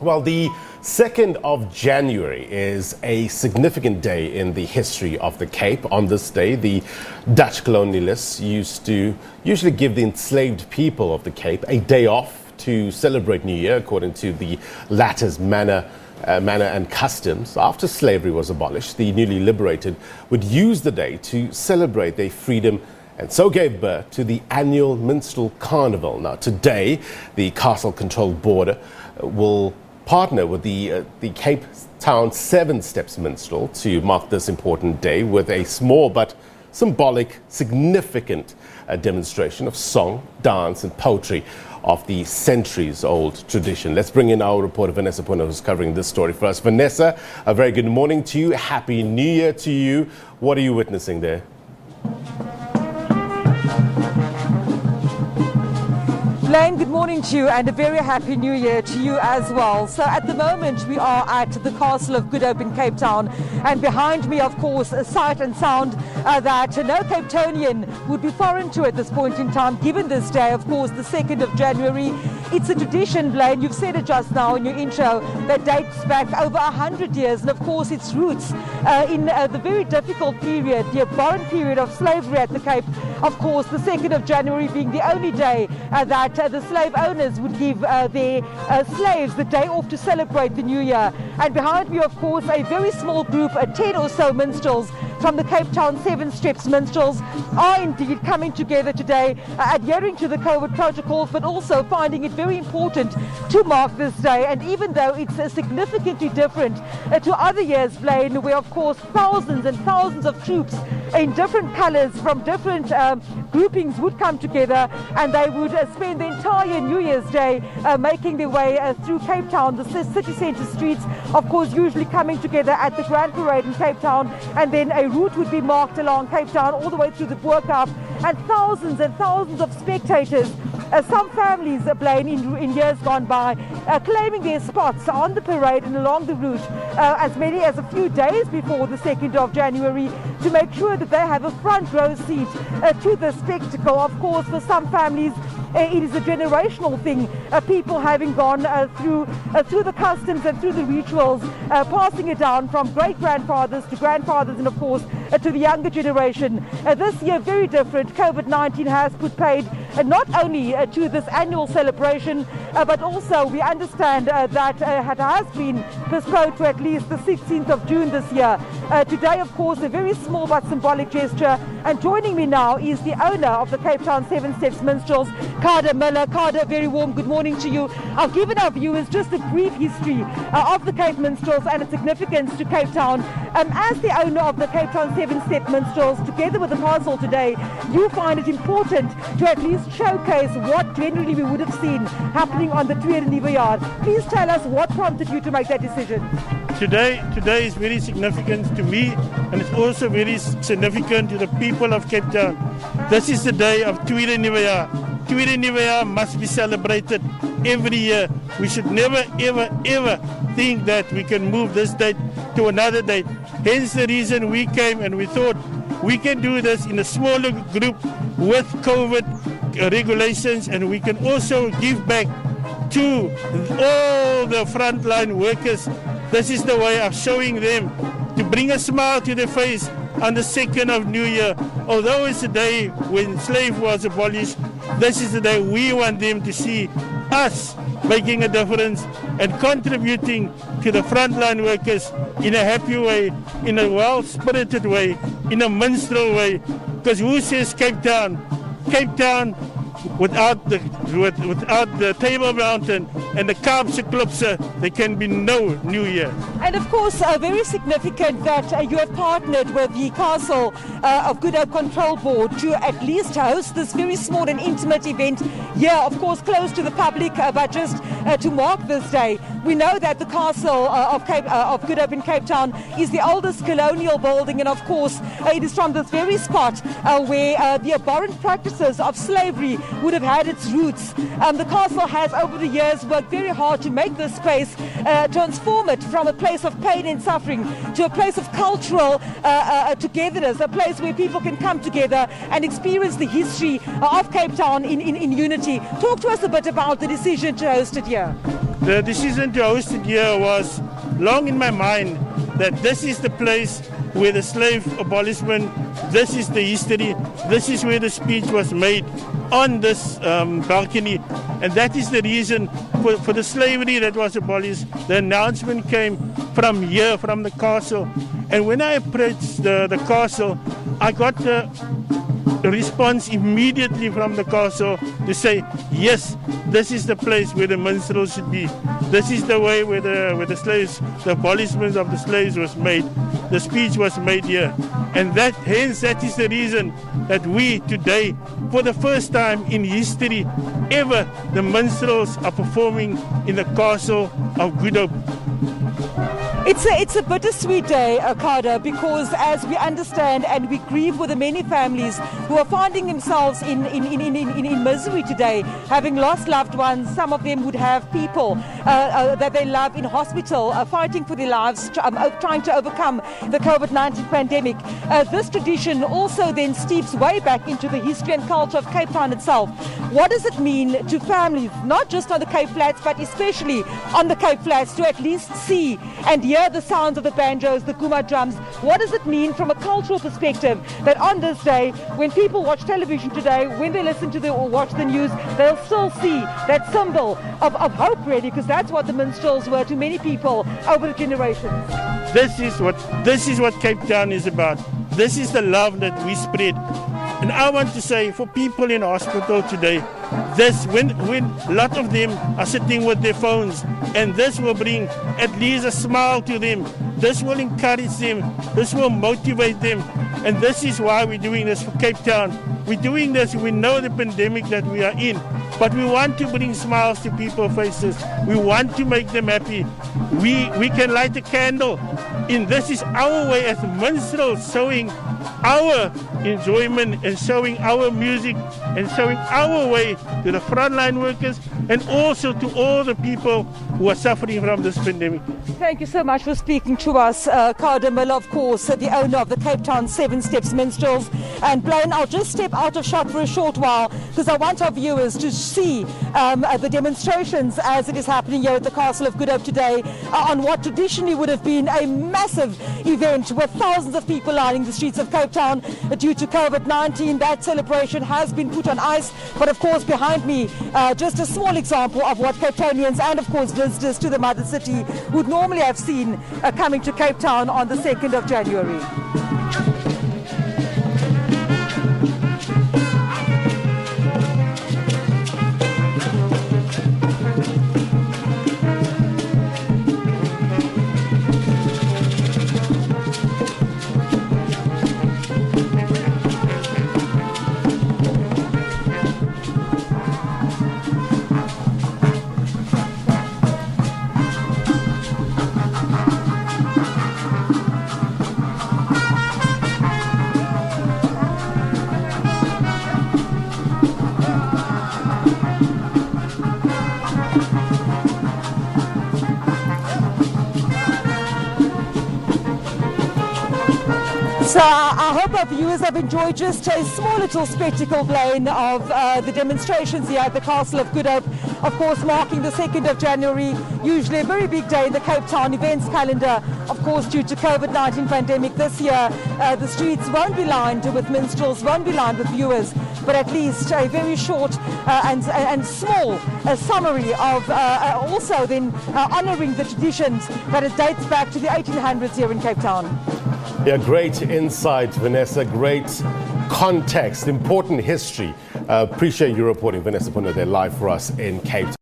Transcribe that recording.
Well, the 2nd of January is a significant day in the history of the Cape. On this day, the Dutch colonialists used to usually give the enslaved people of the Cape a day off to celebrate New Year, according to the latter's manner and customs. After slavery was abolished, the newly liberated would use the day to celebrate their freedom and so gave birth to the annual Minstrel Carnival. Now, today, the castle-controlled border will partner with the Cape Town 7 Steps Minstrel to mark this important day with a small but symbolic, significant demonstration of song, dance and poetry of the centuries-old tradition. Let's bring in our reporter, Vanessa Poonah, who's covering this story for us. Vanessa, a very good morning to you. Happy New Year to you. What are you witnessing there? Blaine, good morning to you and a very happy new year to you as well. So at the moment we are at the Castle of Good Hope in Cape Town, and behind me, of course, a sight and sound that no Cape Townian would be foreign to at this point in time, given this day, of course, the 2nd of January. It's a tradition, Blaine, you've said it just now in your intro, that dates back over 100 years, and of course its roots in the very difficult period, the abhorrent period of slavery at the Cape. Of course, the 2nd of January being the only day that the slave owners would give their slaves the day off to celebrate the new year. And behind me, of course, a very small group, 10 or so minstrels from the Cape Town 7 Steps Minstrels are indeed coming together today, adhering to the COVID protocols, but also finding it very important to mark this day. And even though it's significantly different to other years, Blaine, where of course thousands and thousands of troops in different colours from different groupings would come together, and they would spend the entire New Year's Day making their way through Cape Town, the city centre streets, of course usually coming together at the Grand Parade in Cape Town, and then a route would be marked along Cape Town all the way through the Boerkaap, and thousands of spectators. Some families, Blaine, in years gone by, claiming their spots on the parade and along the route as many as a few days before the 2nd of January to make sure that they have a front row seat to the spectacle. Of course, for some families, it is a generational thing, people having gone through the customs and through the rituals, passing it down from great-grandfathers to grandfathers and, of course, to the younger generation. This year, very different. COVID-19 has put paid not only to this annual celebration, but also we understand that it has been postponed to at least the 16th of June this year. Today, of course, a very small but symbolic gesture. And joining me now is the owner of the Cape Town 7 Steps Minstrels, Kada Miller. Kada, very warm good morning to you. I've given our viewers just a brief history of the Cape Minstrels and its significance to Cape Town. As the owner of the Cape Town 7 Step Minstrels, together with the castle today, you find it important to at least showcase what generally we would have seen happening on the Tweede Nuwe Jaar. Please tell us what prompted you to make that decision. Today is very significant to me, and it's also very significant to the people of Cape Town. This is the day of Tweede Nuwe Jaar. Tweede Nuwe Jaar must be celebrated every year. We should never, ever think that we can move this date to another date. Hence the reason we came and we thought we can do this in a smaller group with COVID regulations, and we can also give back to all the frontline workers. This is the way of showing them, to bring a smile to their face on the 2nd of New Year. Although it's a day when slavery was abolished, this is the day we want them to see us making a difference and contributing to the frontline workers in a happy way, in a well-spirited way, in a minstrel way. Because who says Cape Town? Cape Town without the Table Mountain and the Kaapse Klipse, there can be no New Year. And of course, very significant that you have partnered with the Castle of Good Hope Control Board to at least host this very small and intimate event here, of course closed to the public, but just to mark this day. We know that the Castle of Good Hope in Cape Town is the oldest colonial building, and of course it is from this very spot where the abhorrent practices of slavery would have had its roots. roots. The castle has over the years worked very hard to make this space, transform it from a place of pain and suffering to a place of cultural togetherness, a place where people can come together and experience the history of Cape Town in unity. Talk to us a bit about the decision to host it here. The decision to host it here was long in my mind, that this is the place where the slave abolishment, this is the history, this is where the speech was made on this balcony, and that is the reason for the slavery that was abolished. The announcement came from here, from the castle, and when I approached the castle, I got the response immediately from the castle to say, yes, this is the place where the minstrels should be. This is the way where the slaves, the abolishment of the slaves was made. The speech was made here. And that is the reason that we today, for the first time in history ever, the minstrels are performing in the castle of Good Hope. It's a bittersweet day, Kada, because as we understand and we grieve with the many families who are finding themselves in misery today, having lost loved ones. Some of them would have people that they love in hospital, fighting for their lives, trying to overcome the COVID-19 pandemic. This tradition also then steeps way back into the history and culture of Cape Town itself. What does it mean to families, not just on the Cape Flats, but especially on the Cape Flats, to at least see and hear the sounds of the banjos, the kuma drums? What does it mean from a cultural perspective that on this day, when people watch television today, when they listen to or watch the news, they'll still see that symbol of hope, really, because that's what the minstrels were to many people over the generations. This is what Cape Town is about. This is the love that we spread. And I want to say, for people in hospital today, this, when a lot of them are sitting with their phones, and this will bring at least a smile to them. This will encourage them. This will motivate them. And this is why we're doing this for Cape Town. We're doing this, we know the pandemic that we are in, but we want to bring smiles to people's faces. We want to make them happy. We can light a candle. And this is our way as minstrels, showing our enjoyment and showing our music and showing our way to the frontline workers and also to all the people who are suffering from this pandemic. Thank you so much for speaking to us, Kada Miller, of course, the owner of the Cape Town 7 Steps Minstrels. And Blaine, I'll just step out of shot for a short while because I want our viewers to see the demonstrations as it is happening here at the Castle of Good Hope today on what traditionally would have been a massive event with thousands of people lining the streets of Cape Town due to COVID-19. That celebration has been put on ice, but of course behind me just a small example of what Cape Townians and of course visitors to the mother city would normally have seen coming to Cape Town on the 2nd of January. So I hope our viewers have enjoyed just a small little spectacle, Blaine, of the demonstrations here at the Castle of Good Hope. Of course, marking the 2nd of January, usually a very big day in the Cape Town events calendar. Of course, due to COVID-19 pandemic this year, the streets won't be lined with minstrels, won't be lined with viewers, but at least a very short and small summary of also then honouring the traditions that it dates back to the 1800s here in Cape Town. Yeah, great insight, Vanessa. Great context, important history. Appreciate you reporting, Vanessa Poonah, there live for us in Cape Town.